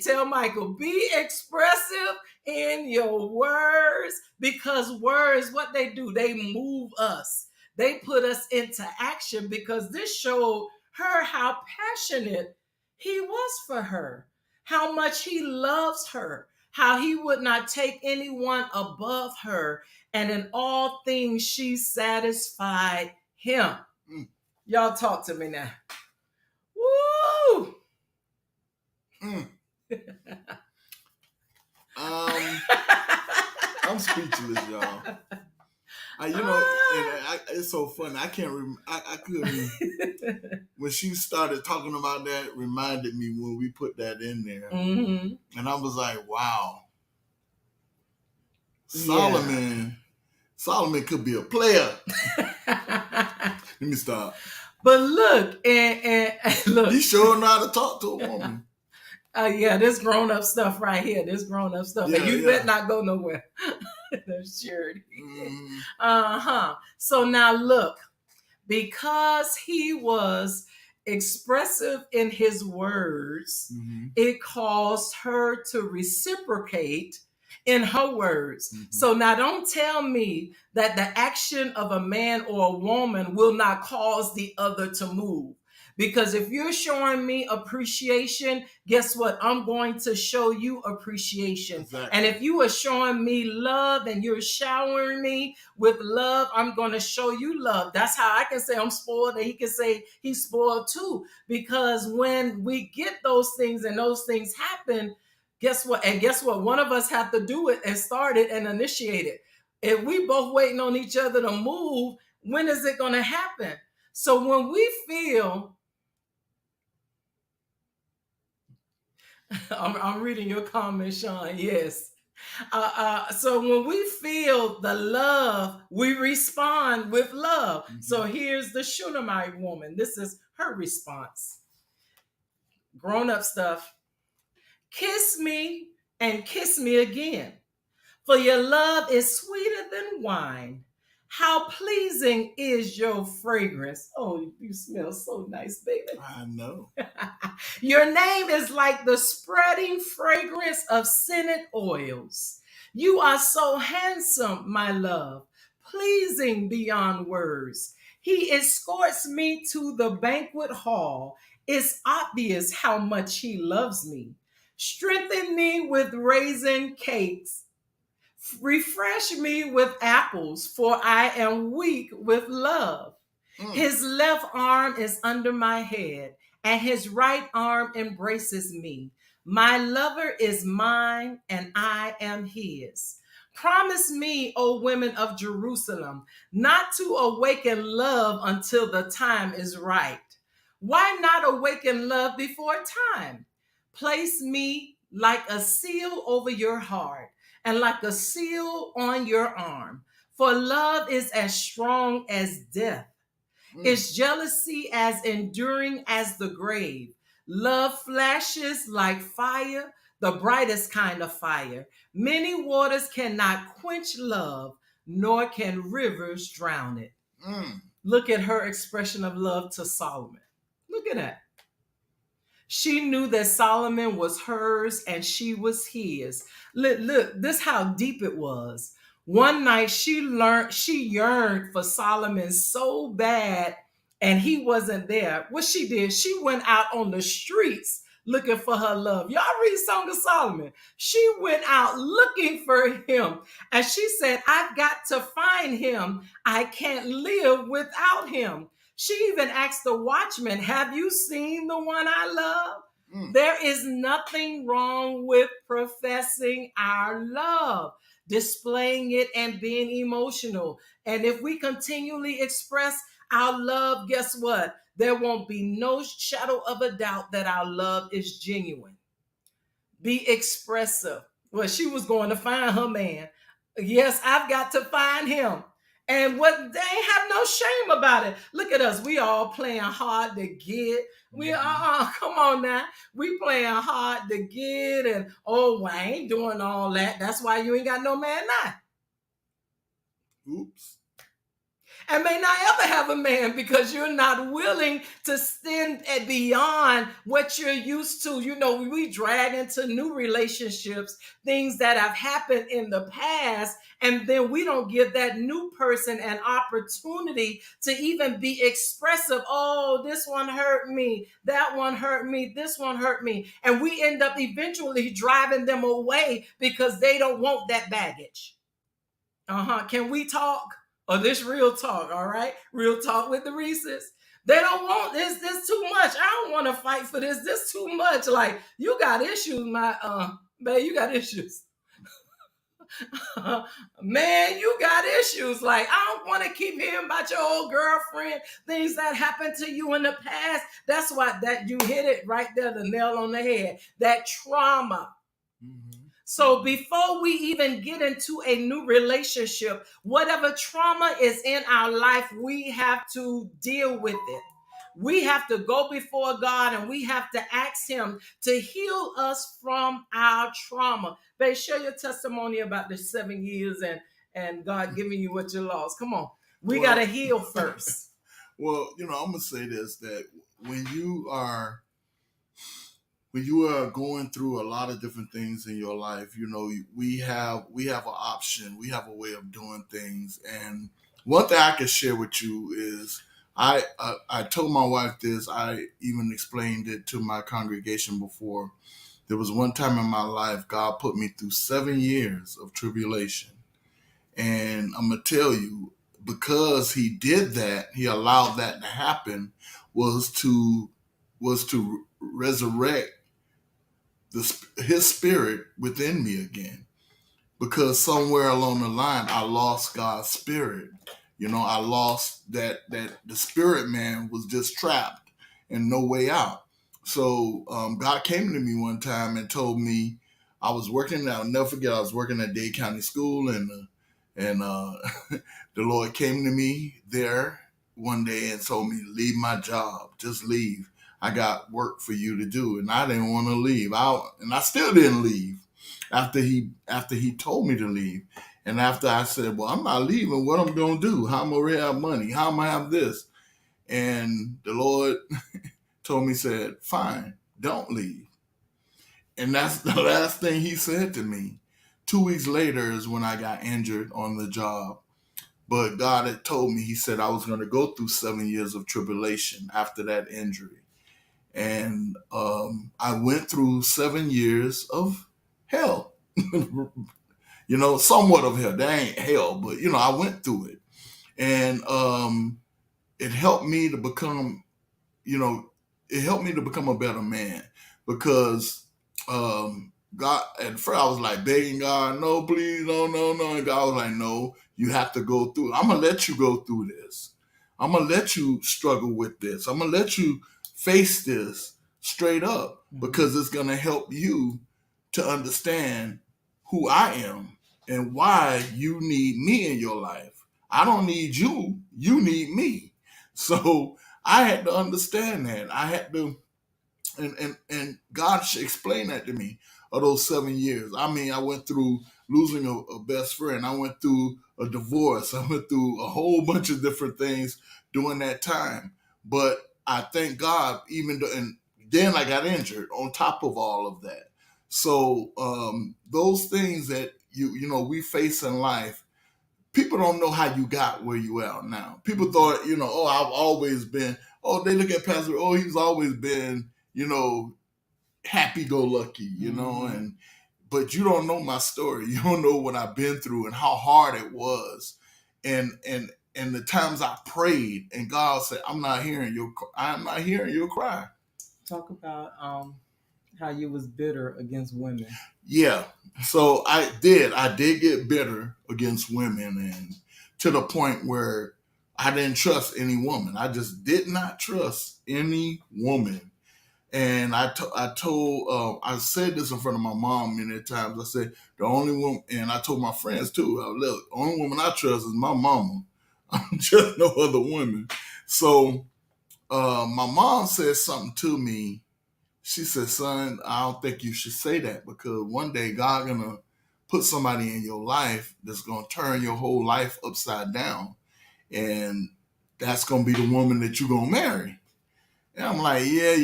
Tell Michael, be expressive in your words, because words, what they do, they move us. They put us into action, because this showed her how passionate he was for her, how much he loves her, how he would not take anyone above her, and in all things she satisfied him. Y'all talk to me now. Woo! I'm speechless, y'all. It's so funny. I can't remember. I couldn't. When she started talking about that, reminded me when we put that in there, and I was like, "Wow, Solomon could be a player." Let me stop. But look, and look, he sure know how to talk to a woman. This grown up stuff right here. This grown up stuff, and you better not go nowhere. That's surety. So now look, because he was expressive in his words, it caused her to reciprocate in her words. So now don't tell me that the action of a man or a woman will not cause the other to move. Because if you're showing me appreciation, guess what? I'm going to show you appreciation. Exactly. And if you are showing me love and you're showering me with love, I'm going to show you love. That's how I can say I'm spoiled, and he can say he's spoiled too. Because when we get those things and those things happen, guess what? And guess what? One of us have to do it and start it and initiate it. If we both waiting on each other to move, when is it going to happen? So when we feel, I'm reading your comment, Sean. Yes. So when we feel the love, we respond with love. So here's the Shunamite woman. This is her response. Grown up stuff. Kiss me and kiss me again. For your love is sweeter than wine. How pleasing is your fragrance. Oh, you smell so nice, baby. I know. Your name is like the spreading fragrance of scented oils. You are so handsome, my love, pleasing beyond words. He escorts me to the banquet hall. It's obvious how much he loves me. Strengthen me with raisin cakes. Refresh me with apples, for I am weak with love. His left arm is under my head, and his right arm embraces me. My lover is mine, and I am his. Promise me, O women of Jerusalem, not to awaken love until the time is right. Why not awaken love before time? Place me like a seal over your heart and like a seal on your arm. For love is as strong as death. Its jealousy as enduring as the grave. Love flashes like fire, the brightest kind of fire. Many waters cannot quench love, nor can rivers drown it. Look at her expression of love to Solomon. Look at that. She knew that Solomon was hers and she was his. Look, this how deep it was. One night she yearned for Solomon so bad and he wasn't there. What she did, she went out on the streets looking for her love. Y'all read Song of Solomon. She went out looking for him and she said, I've got to find him. I can't live without him. She even asked the watchman, have you seen the one I love? There is nothing wrong with professing our love, displaying it and being emotional. And if we continually express our love, guess what? There won't be no shadow of a doubt that our love is genuine. Be expressive. Well, she was going to find her man. Yes, I've got to find him. And what they ain't have no shame about it. Look at us. We all playing hard to get. We come on now. We playing hard to get and well, I ain't doing all that. That's why you ain't got no man now. Oops. And may not ever have a man because you're not willing to stand beyond what you're used to. You know, we drag into new relationships, things that have happened in the past, and then we don't give that new person an opportunity to even be expressive. Oh, this one hurt me. That one hurt me. This one hurt me. And we end up eventually driving them away because they don't want that baggage. Can we talk? Or this real talk, all right? Real talk with the Reeses. They don't want this too much. I don't want to fight for this. This too much. Like, you got issues, my babe, you got issues. Man, you got issues. Like, I don't want to keep hearing about your old girlfriend, things that happened to you in the past. That's why that you hit it right there, the nail on the head. That trauma. So before we even get into a new relationship, whatever trauma is in our life, we have to deal with it. We have to go before God and we have to ask him to heal us from our trauma. Babe, share your testimony about the 7 years and God giving you what you lost. Come on. We got to heal first. Well, I'm going to say this, that when you are going through a lot of different things in your life, we have an option. We have a way of doing things. And one thing I can share with you is I told my wife this. I even explained it to my congregation before. There was one time in my life, God put me through 7 years of tribulation. And I'm going to tell you, because he did that, he allowed that to happen, was to resurrect his spirit within me again, because somewhere along the line I lost God's spirit. I lost that the spirit man was just trapped and no way out. So God came to me one time and told me, I was working. I'll never forget. I was working at Dade County School, and the Lord came to me there one day and told me to leave my job. Just leave. I got work for you to do, and I didn't want to leave. I still didn't leave after he told me to leave. And after I said, well, I'm not leaving. What I'm going to do? How am I going to have money? How am I have this? And the Lord told me, said, fine, don't leave. And that's the last thing he said to me. 2 weeks later is when I got injured on the job. But God had told me, he said I was going to go through 7 years of tribulation after that injury. And I went through 7 years of hell. Somewhat of hell. That ain't hell, but, I went through it. And it helped me to become, a better man, because God, at first I was like begging God, no, please, no. And God was like, no, you have to go through it. I'm going to let you go through this. I'm going to let you struggle with this. I'm going to let you face this straight up, because it's going to help you to understand who I am and why you need me in your life. I don't need you. You need me. So I had to understand that. I had to, and God explained that to me of those 7 years. I mean, I went through losing a best friend. I went through a divorce. I went through a whole bunch of different things during that time. But I thank God, and then I got injured on top of all of that. So those things that we face in life, people don't know how you got where you are now. People thought, I've always been, they look at Pastor, he's always been, happy-go-lucky, but you don't know my story. You don't know what I've been through and how hard it was. And the times I prayed and God said, I'm not hearing your cry. Talk about how you was bitter against women. Yeah. So I did get bitter against women, and to the point where I didn't trust any woman. I just did not trust any woman. And I said this in front of my mom many times. I said, the only woman, and I told my friends too, look, the only woman I trust is my mama. I'm just no other woman. So my mom said something to me. She said, son, I don't think you should say that, because one day God gonna put somebody in your life that's gonna turn your whole life upside down. And that's gonna be the woman that you're gonna marry. And I'm like, yeah,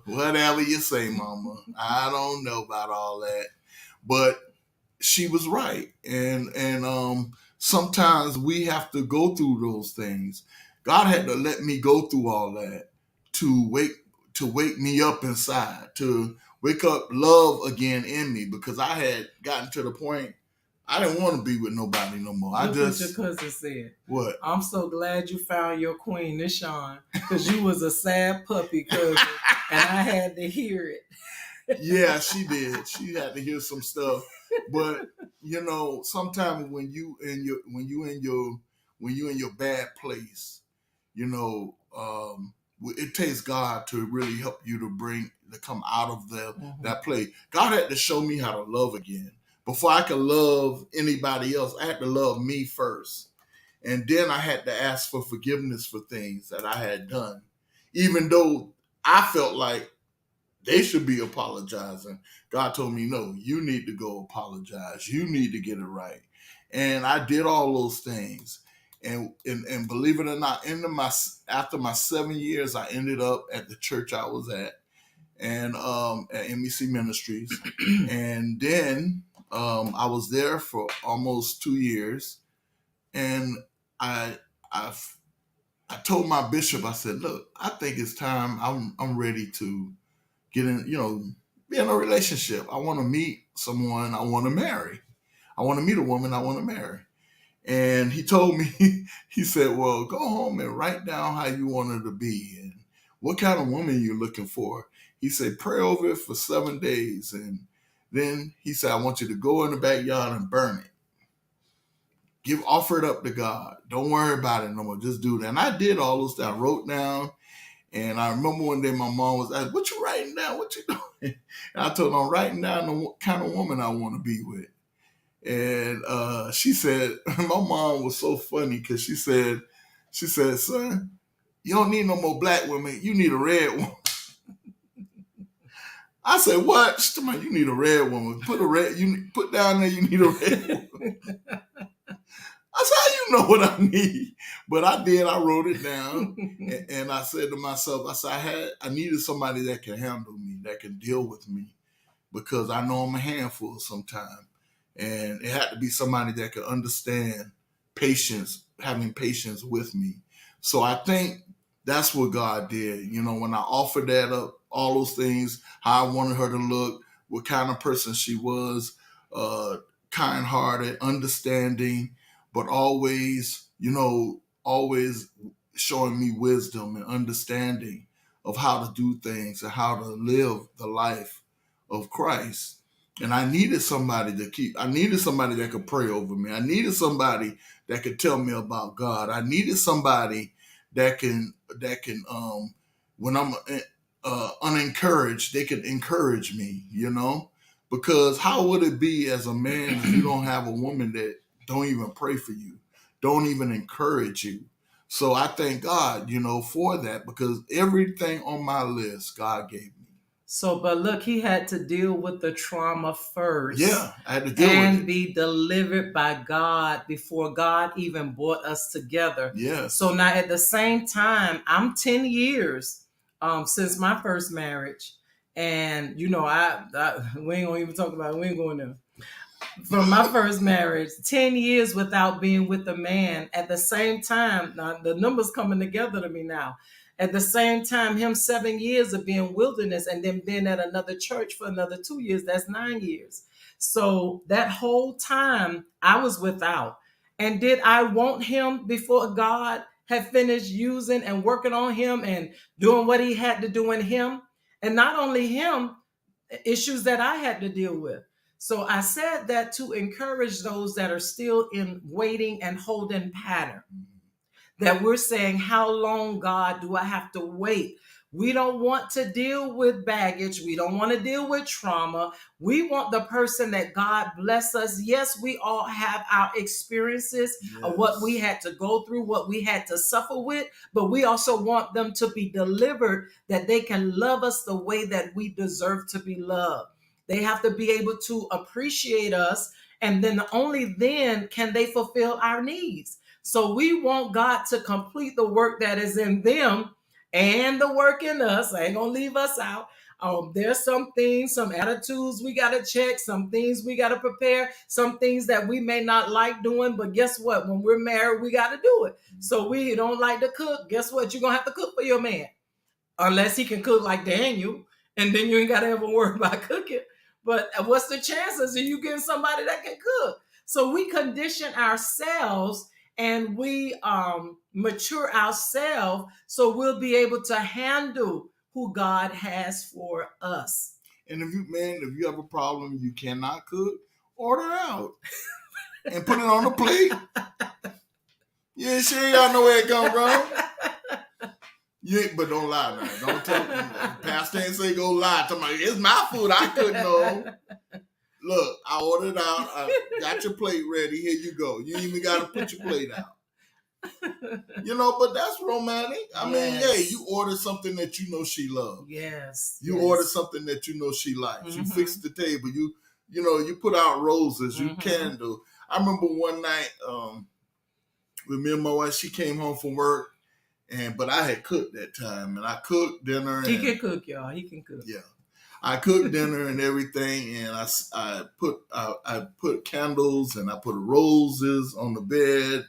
whatever you say, mama. I don't know about all that. But she was right. And sometimes we have to go through those things. God had to let me go through all that to wake me up inside, to wake up love again in me, because I had gotten to the point I didn't want to be with nobody no more. Look what your cousin said. What? I'm so glad you found your queen, Nishan, because you was a sad puppy cousin, and I had to hear it. Yeah, she did. She had to hear some stuff. But sometimes when you in your bad place, it takes God to really help you to come out of that place. God had to show me how to love again. Before I could love anybody else, I had to love me first. And then I had to ask for forgiveness for things that I had done, even though I felt like they should be apologizing. God told me, no, you need to go apologize. You need to get it right. And I did all those things. And believe it or not, after my 7 years, I ended up at the church I was at, and at MEC Ministries. And then I was there for almost 2 years. And I told my bishop, I said, look, I think it's time. I'm ready to get in, be in a relationship. I want to meet someone I want to marry. I want to meet a woman I want to marry. And he told me, he said, well, go home and write down how you want her to be and what kind of woman you're looking for. He said, pray over it for 7 days. And then he said, I want you to go in the backyard and burn it. Offer it up to God. Don't worry about it no more. Just do that. And I did all those things. I wrote down. And I remember one day my mom was like, "What you writing down? What you doing?" And I told her, "I'm writing down the kind of woman I want to be with." And she said, my mom was so funny because she said, "Son, you don't need no more black women. You need a red one." I said, "What?" She told me, "You need a red woman. Put down there. You need a red woman." I said, "How you know what I need?" But I did. I wrote it down, and I said to myself, I said, I needed somebody that can handle me, that can deal with me, because I know I'm a handful sometimes. And it had to be somebody that could understand patience, having patience with me. So I think that's what God did. When I offered that up, all those things, how I wanted her to look, what kind of person she was, kind-hearted, understanding, but always showing me wisdom and understanding of how to do things and how to live the life of Christ. And I needed somebody that could pray over me. I needed somebody that could tell me about God. I needed somebody that can when I'm unencouraged, they can encourage me, because how would it be as a man if you don't have a woman that don't even pray for you, don't even encourage you? So I thank God, for that, because everything on my list, God gave me. So, but look, he had to deal with the trauma first. Yeah, I had to deal with it. And be delivered by God before God even brought us together. Yes. So now at the same time, I'm 10 years since my first marriage. And, we ain't gonna even talk about it. We ain't going there. From my first marriage, 10 years without being with a man. At the same time, now the numbers coming together to me now. At the same time, him 7 years of being wilderness and then being at another church for another 2 years, that's 9 years. So that whole time I was without. And did I want him before God had finished using and working on him and doing what he had to do in him? And not only him, issues that I had to deal with. So I said that to encourage those that are still in waiting and holding pattern. That we're saying, how long, God, do I have to wait? We don't want to deal with baggage. We don't want to deal with trauma. We want the person that God bless us. Yes, we all have our experiences of what we had to go through, what we had to suffer with, but we also want them to be delivered, that they can love us the way that we deserve to be loved. They have to be able to appreciate us, and then only then can they fulfill our needs. So we want God to complete the work that is in them and the work in us. I ain't gonna leave us out. There's some things, some attitudes we gotta check, some things we gotta prepare, some things that we may not like doing, but guess what? When we're married, we gotta do it. So we don't like to cook. Guess what? You're gonna have to cook for your man. Unless he can cook like Daniel, and then you ain't gotta ever worry about cooking. But what's the chances of you getting somebody that can cook? So we condition ourselves and we mature ourselves so we'll be able to handle who God has for us. And if you have a problem, you cannot cook, order out and put it on the plate. Yeah, sure, y'all know where it come from. But don't lie now. Don't tell me. Pastor ain't say go lie. Tell me, it's my food. I couldn't know. Look, I ordered out. I got your plate ready. Here you go. You even got to put your plate out. But that's romantic. I mean, hey, you order something that you know she loves. Yes. You order something that you know she likes. Mm-hmm. You fix the table. You put out roses. You candle. I remember one night with me and my wife. She came home from work, but I had cooked that time, and I cooked dinner. He can cook, y'all. He can cook. Yeah. I cooked dinner and everything, and I put candles and I put roses on the bed.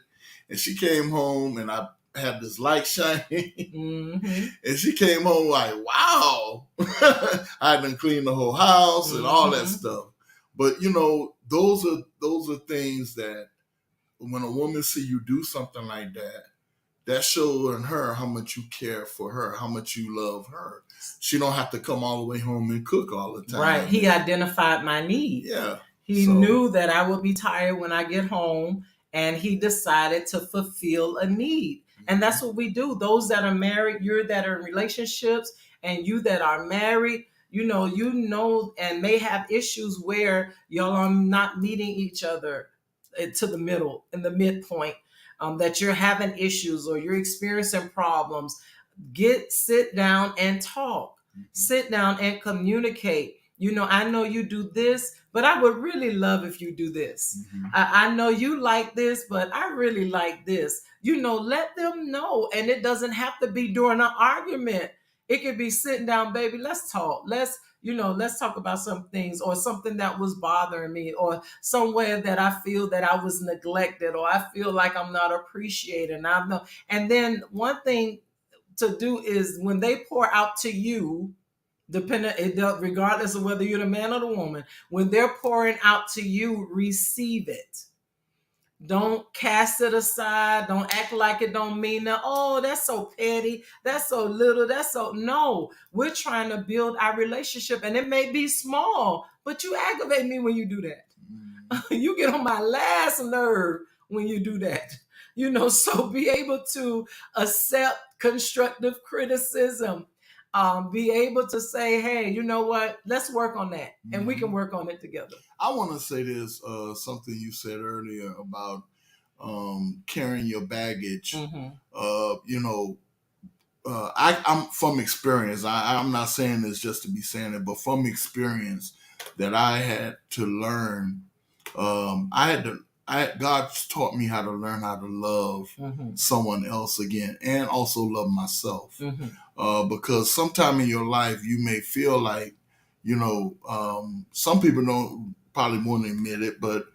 And she came home, and I had this light shining. Mm-hmm. And she came home like, wow. I had been cleaning the whole house and all that stuff. But those are things that when a woman see you do something like that shows her how much you care for her, how much you love her. She don't have to come all the way home and cook all the time. Right. He identified my need. Yeah. He knew that I would be tired when I get home, and he decided to fulfill a need. And that's what we do. Those that are married, you that are in relationships, and you that are married, and may have issues where y'all are not meeting each other to the middle, in the midpoint, that you're having issues or you're experiencing problems. Sit down and talk. Sit down and communicate. I know you do this, but I would really love if you do this. I know you like this, but I really like this. Let them know. And it doesn't have to be during an argument. It could be sitting down, baby, let's talk. Let's talk about some things, or something that was bothering me, or somewhere that I feel that I was neglected, or I feel like I'm not appreciated. And then one thing to do is, when they pour out to you, regardless of whether you're the man or the woman, when they're pouring out to you, receive it. Don't cast it aside. Don't act like it don't mean that. Oh, that's so petty. That's so little. No. We're trying to build our relationship, and it may be small, but you aggravate me when you do that. You get on my last nerve when you do that. So be able to accept constructive criticism. Be able to say, hey, you know what? Let's work on that. And we can work on it together. I want to say this, something you said earlier about carrying your baggage. I'm from experience. I'm not saying this just to be saying it, but from experience that I had to learn. God taught me how to learn how to love someone else again, and also love myself. Because sometime in your life you may feel like, some people don't probably want to admit it, but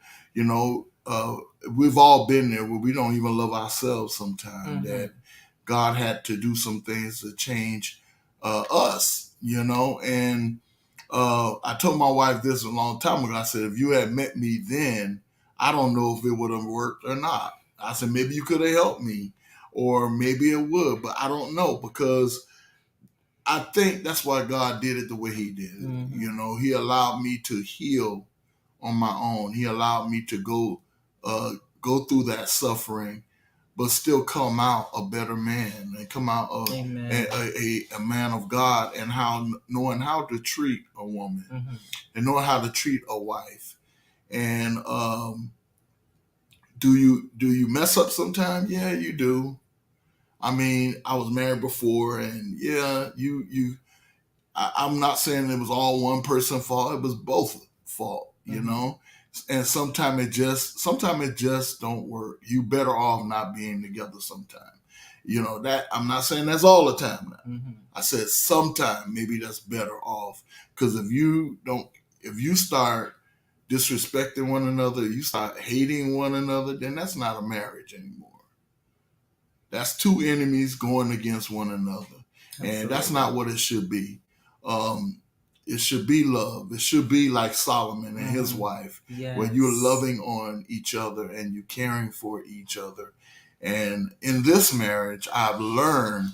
we've all been there where we don't even love ourselves sometimes. That God had to do some things to change us, and I told my wife this a long time ago. I said, if you had met me then, I don't know if it would have worked or not. I said, maybe you could have helped me, or maybe it would, but I don't know, because I think that's why God did it the way he did it. He allowed me to heal on my own. He allowed me to go through that suffering, but still come out a better man, and come out a man of God, and knowing how to treat a woman, and knowing how to treat a wife. And do you mess up sometimes? Yeah, you do. I mean, I was married before, and yeah, I'm not saying it was all one person's fault. It was both fault, And sometimes it just don't work. You better off not being together sometime. That I'm not saying that's all the time now. I said sometime maybe that's better off, because if you start disrespecting one another, you start hating one another, then that's not a marriage anymore. That's two enemies going against one another. Absolutely. And that's not what it should be. It should be love. It should be like Solomon and his wife, where you're loving on each other and you're caring for each other. And in this marriage, I've learned,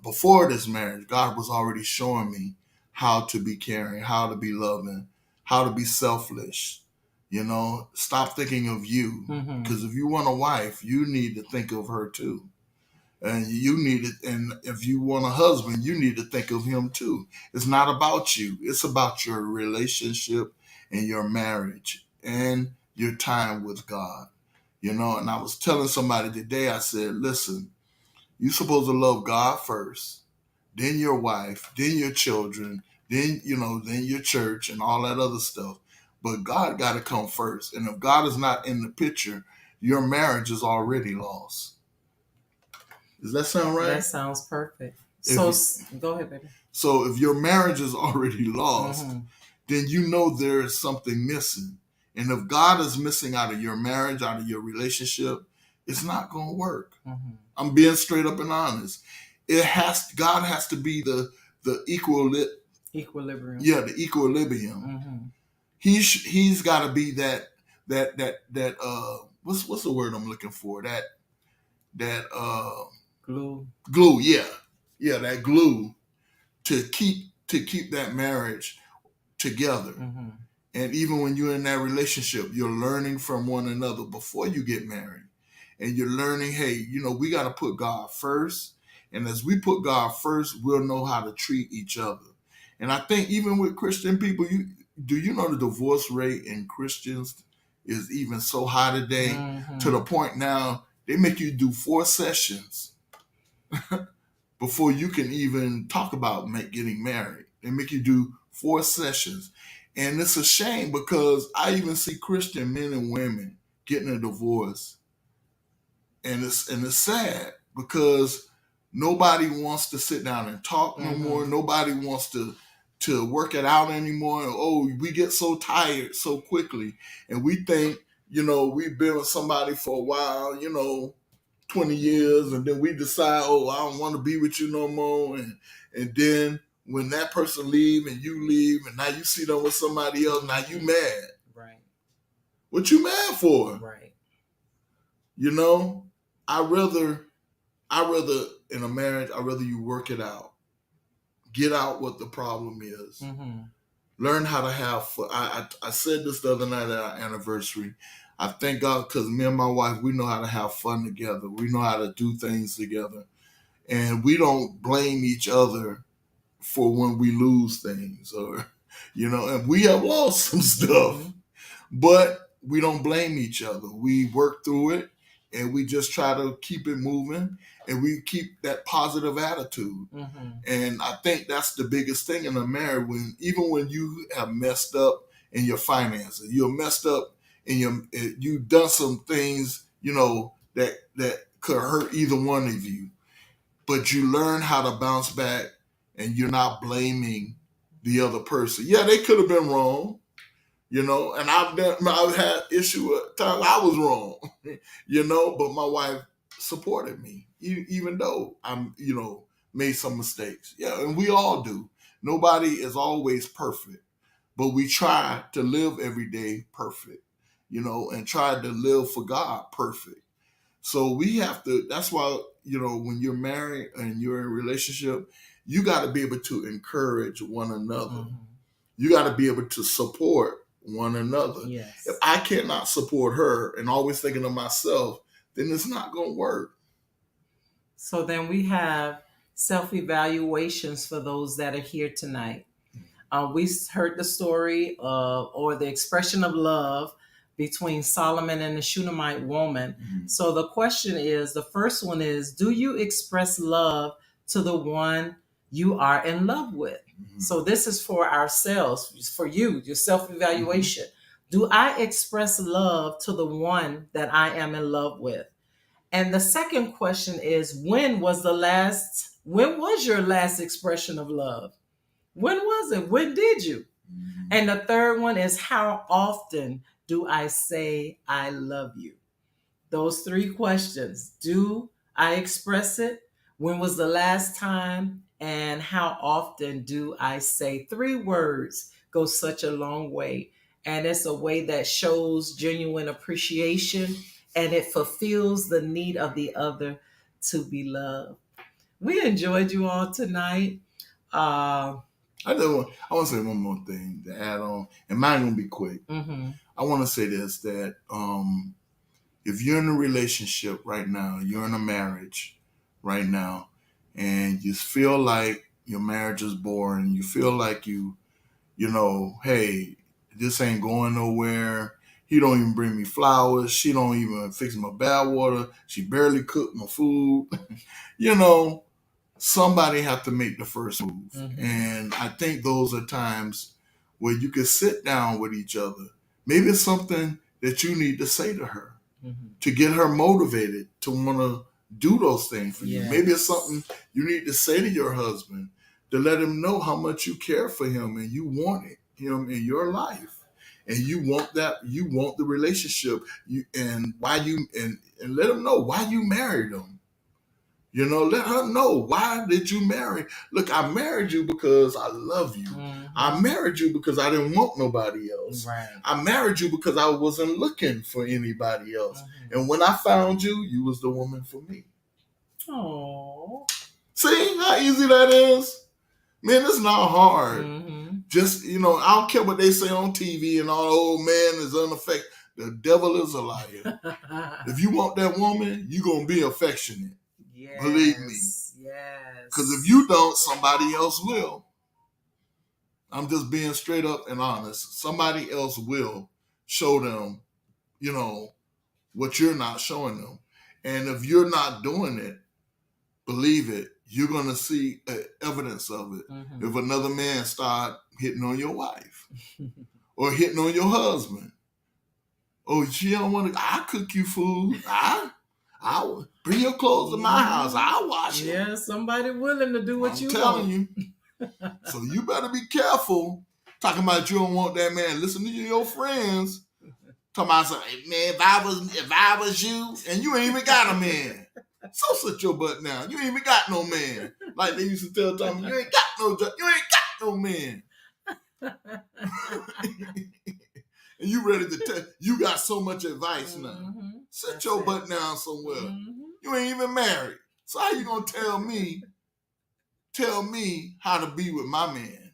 before this marriage, God was already showing me how to be caring, how to be loving, how to be selfless. Stop thinking of you. Because if you want a wife, you need to think of her too. And and if you want a husband, you need to think of him too. It's not about you. It's about your relationship and your marriage and your time with God. And I was telling somebody today, I said, listen, you're supposed to love God first, then your wife, then your children, then your church and all that other stuff. But God got to come first. And if God is not in the picture, your marriage is already lost. Does that sound right? That sounds perfect. Go ahead, baby. So if your marriage is already lost, then there is something missing. And if God is missing out of your marriage, out of your relationship, it's not going to work. I'm being straight up and honest. God has to be the equilibrium. Yeah, the equilibrium. He's got to be that what's the word I'm looking for? That glue, yeah, that glue to keep that marriage together. And even when you're in that relationship, you're learning from one another before you get married. and you're learning, hey, you know, we got to put God first. And as we put God first, we'll know how to treat each other. And I think even with Christian people, do you know the divorce rate in Christians is even so high today, to the point now they make you do 4 sessions before you can even talk about getting married. They make you do 4 sessions. And it's a shame because I even see Christian men and women getting a divorce. And it's sad because nobody wants to sit down and talk no more. Nobody wants to work it out anymore. Oh, we get so tired so quickly. And we think, you know, we've been with somebody for a while, you know, 20 years, and then we decide, oh, I don't want to be with you no more. And then when that person leave and you leave, and now you see them with somebody else, now you mad. Right. What you mad for? Right. You know, I rather in a marriage, I'd rather you work it out. Get out what the problem is. Learn how to have fun. I said this the other night at our anniversary. I thank God because me and my wife, we know how to have fun together. We know how to do things together. And we don't blame each other for when we lose things, or, you know, and we have lost some stuff, but we don't blame each other. We work through it, and we just try to keep it moving, and we keep that positive attitude. And I think that's the biggest thing in a marriage, even when you have messed up in your finances, you're messed up in you've done some things, you know, that could hurt either one of you, but you learn how to bounce back, and you're not blaming the other person. Yeah, they could have been wrong, you know, and I've had issue at times I was wrong, you know, but my wife supported me, even though I'm, you know, made some mistakes. Yeah, and we all do. Nobody is always perfect, but we try to live every day perfect, you know, and try to live for God perfect. So we have to, that's why, you know, when you're married and you're in a relationship, you got to be able to encourage one another. You got to be able to support one another. Yes. If I cannot support her and always thinking of myself, then it's not going to work. So then we have self-evaluations for those that are here tonight. We heard the story or the expression of love between Solomon and the Shunamite woman. So the question is, the first one is, do you express love to the one you are in love with? So this is for ourselves, for you, your self-evaluation. Do I express love to the one that I am in love with? And the second question is, when was your last expression of love? When was it? When did you? And the third one is, how often do I say I love you? Those 3 questions. Do I express it? When was the last time? And how often do I say? 3 words go such a long way. And it's a way that shows genuine appreciation, and it fulfills the need of the other to be loved. We enjoyed you all tonight. I want to say one more thing to add on, and mine gonna be quick. I want to say this, that if you're in a relationship right now, you're in a marriage right now, and you feel like your marriage is boring, you feel like you know, hey, this ain't going nowhere. He don't even bring me flowers. She don't even fix my bath water. She barely cook my food. You know, somebody have to make the first move. And I think those are times where you can sit down with each other. Maybe it's something that you need to say to her to get her motivated to want to do those things for you. Maybe it's something you need to say to your husband to let him know how much you care for him and you want him in your life. And you want the relationship, and let him know why you married him. You know, let her know, why did you marry? Look, I married you because I love you. I married you because I didn't want nobody else. I married you because I wasn't looking for anybody else. And when I found you, you was the woman for me. Oh, see how easy that is? Man, it's not hard. Just, you know, I don't care what they say on TV and all, old man is unaffected. The devil is a liar. If you want that woman, you're going to be affectionate. Yes, believe me. Yes. Because if you don't, somebody else will. I'm just being straight up and honest. Somebody else will show them, you know, what you're not showing them. And if you're not doing it, believe it, you're going to see evidence of it. Mm-hmm. If another man start hitting on your wife or hitting on your husband. Oh, she don't want to, I cook you food. I bring your clothes to my house. I'll wash it. Yeah, somebody willing to do what you want. I'm telling you. So you better be careful. Talking about you don't want that man. Listen to your friends. Talking about something, hey, man, if I was you, and you ain't even got a man. So sit your butt down. You ain't even got no man. Like they used to tell Tommy, you ain't got no man. And you ready to tell, you got so much advice now. Mm-hmm. Sit That's your it. butt down somewhere. Mm-hmm. You ain't even married. So how you gonna tell me how to be with my man?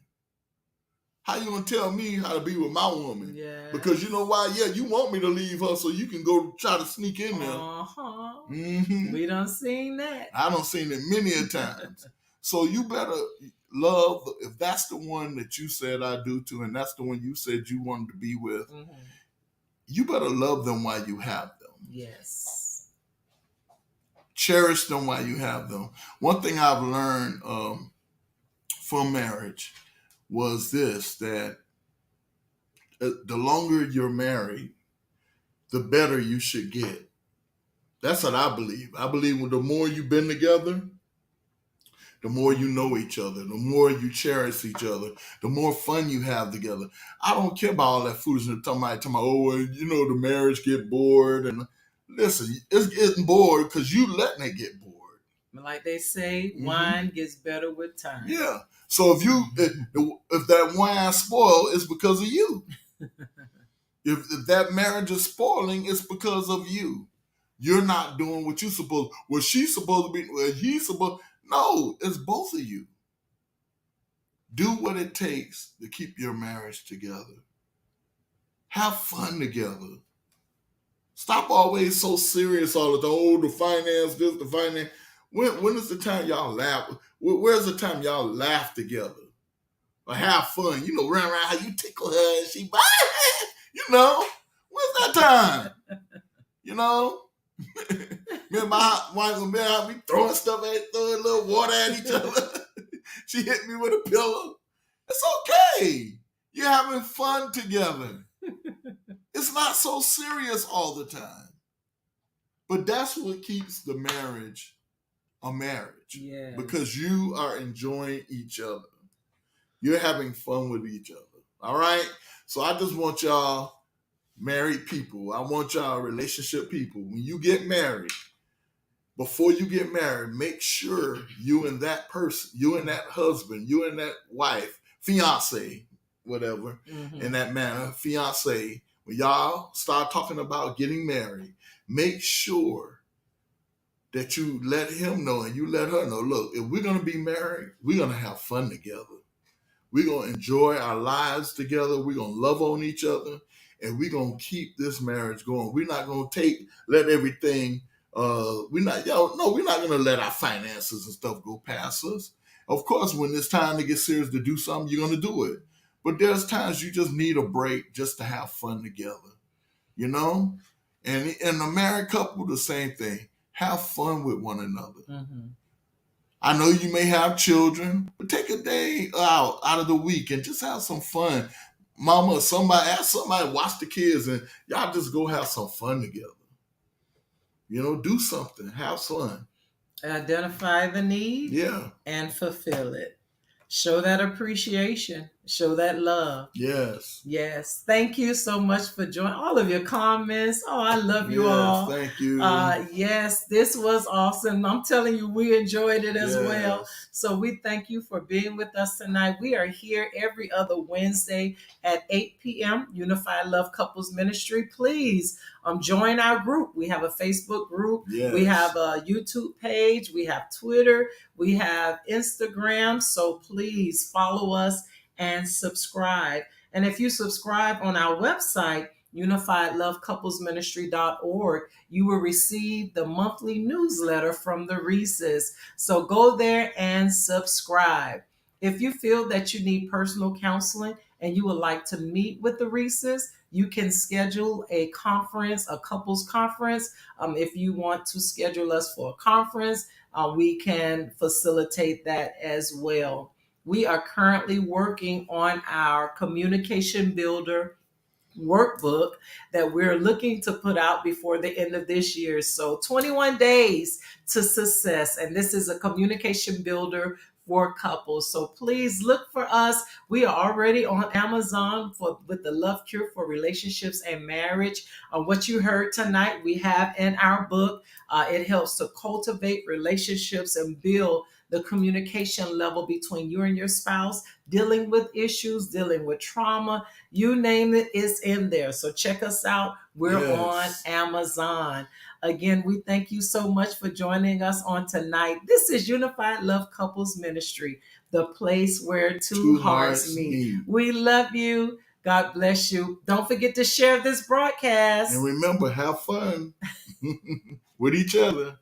How you gonna tell me how to be with my woman? Yeah. Because you know why? Yeah, you want me to leave her so you can go try to sneak in there. Uh-huh. Mm-hmm. We done seen that. I done seen it many a times. So you better love, if that's the one that you said I do to, and that's the one you said you wanted to be with, Mm-hmm. you better love them while you have them. Yes. Cherish them while you have them. One thing I've learned from marriage was this, that the longer you're married, the better you should get. That's what I believe. I believe the more you've been together, the more you know each other, the more you cherish each other, the more fun you have together. I don't care about all that foolishness talking about, oh, well, you know, the marriage get bored. And listen, it's getting bored because you letting it get bored. Like they say, wine gets better with time. Yeah. So if that wine spoil, it's because of you. If that marriage is spoiling, it's because of you. You're not doing what you're supposed. Well, she's supposed to be. Well, he's supposed. No, it's both of you. Do what it takes to keep your marriage together. Have fun together. Stop always so serious all the time. Oh, the finance, this, the finance. When is the time y'all laugh? Where's the time y'all laugh together? Or have fun? You know, run around how you tickle her and she, you know, when's that time? You know? Me and my wife and me throwing stuff throwing a little water at each other. She hit me with a pillow. It's okay. You're having fun together. It's not so serious all the time. But that's what keeps the marriage a marriage. Yes. Because you are enjoying each other. You're having fun with each other. All right? So I just want y'all married people. I want y'all relationship people. When you get married, before you get married, make sure you and that person, you and that husband, you and that wife, fiance, whatever, in that manner, fiance, when y'all start talking about getting married, make sure that you let him know and you let her know, look, if we're going to be married, we're going to have fun together. We're going to enjoy our lives together. We're going to love on each other. And we're going to keep this marriage going. We're not going to let everything, we're not going to let our finances and stuff go past us. Of course, when it's time to get serious to do something, you're going to do it. But there's times you just need a break just to have fun together, you know? And in a married couple, the same thing. Have fun with one another. Mm-hmm. I know you may have children, but take a day out of the week and just have some fun. Mama, ask somebody watch the kids and y'all just go have some fun together. You know, do something, have fun. Identify the need, and fulfill it. Show that appreciation. Show that love. Yes. Yes. Thank you so much for joining. All of your comments. Oh, I love you all. Thank you. Yes, this was awesome. I'm telling you, we enjoyed it as well. So we thank you for being with us tonight. We are here every other Wednesday at 8 p.m. Unified Love Couples Ministry. Please join our group. We have a Facebook group. Yes. We have a YouTube page. We have Twitter. We have Instagram. So please follow us and subscribe. And if you subscribe on our website, unifiedlovecouplesministry.org, you will receive the monthly newsletter from the Reeses. So go there and subscribe. If you feel that you need personal counseling and you would like to meet with the Reeses, you can schedule a conference, a couples conference. If you want to schedule us for a conference, we can facilitate that as well. We are currently working on our communication builder workbook that we're looking to put out before the end of this year. So 21 days to success. And this is a communication builder for couples. So please look for us. We are already on Amazon with the Love Cure for Relationships and Marriage. What you heard tonight, we have in our book. It helps to cultivate relationships and build the communication level between you and your spouse, dealing with issues, dealing with trauma, you name it, it's in there. So check us out. We're on Amazon. Again, we thank you so much for joining us on tonight. This is Unified Love Couples Ministry, the place where two hearts meet. We love you. God bless you. Don't forget to share this broadcast. And remember, have fun with each other.